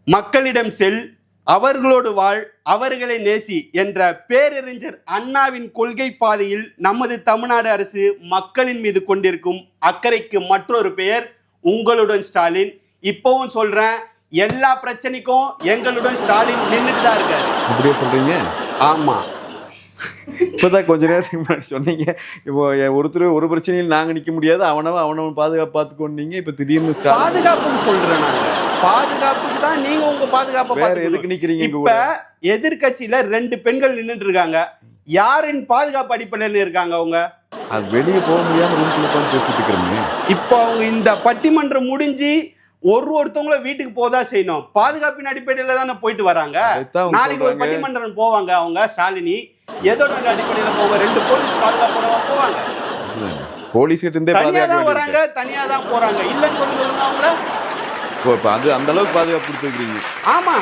மக்களிடம் செல், அவர்களோடு வாழ், அவர்களை நேசி என்ற பேரறிஞர் அண்ணாவின் கொள்கை பாதையில் நமது தமிழ்நாடு அரசு மக்களின் மீது கொண்டிருக்கும் அக்கறைக்கு மற்றொரு பெயர் உங்களுடன் ஸ்டாலின். இப்பவும் சொல்றேன், எல்லா பிரச்சனைக்கும் எங்களுடன் ஸ்டாலின் நின்றுட்டு தான் இருக்காரு. இப்படியே சொல்றீங்க? ஆமா, இப்போதான் கொஞ்ச நேரத்துக்கு முன்னாடி சொன்னீங்க, இப்போ ஒருத்தர் ஒரு பிரச்சனையில் நாங்கள் நிற்க முடியாது, அவனவன் பாதுகாப்பு பார்த்துக்கொண்டீங்க. இப்போ திடீர்னு பாதுகாப்புன்னு சொல்றேன். நாங்க பாதுகாப்புக்கு தான், நீங்க உங்க பாதுகாப்பை வேற எதுக்கு நிக்கிறீங்க? இப்ப எதிர்கட்சியில 2 பெண்கள் நின்றுட்டு இருக்காங்க. யாரின் பாதுகாப்பு அடிப்படையில் இருக்காங்க அவங்க? அது வெளியே போக முடியாம ரூம்குள்ள உட்காந்து பேசிட்டு இருக்கிறீங்க. இப்போ அவங்க இந்த பட்டிமன்றம் முடிஞ்சு ஒருத்தவங்கள வீட்டுக்கு போதா செய்யணும். பாதுகாப்பின் அடிப்படையில தானே போயிட்டு வராங்க. நாளைக்கு ஒரு பட்டிமன்றம் போவாங்க அவங்க ஸ்டாலினி, எதோட அடிப்படையில போவாங்க? 2 போலீஸ் பாதுகாப்போட போவாங்க. போலீஸ் கிட்ட இருந்தே தனியா தான் வராங்க, தனியா தான் போறாங்க. இல்லன்னு சொல்லுங்க அவங்கள. அது அந்த அளவுக்கு பாதுகாப்பு கொடுத்துருக்கீங்க. ஆமா.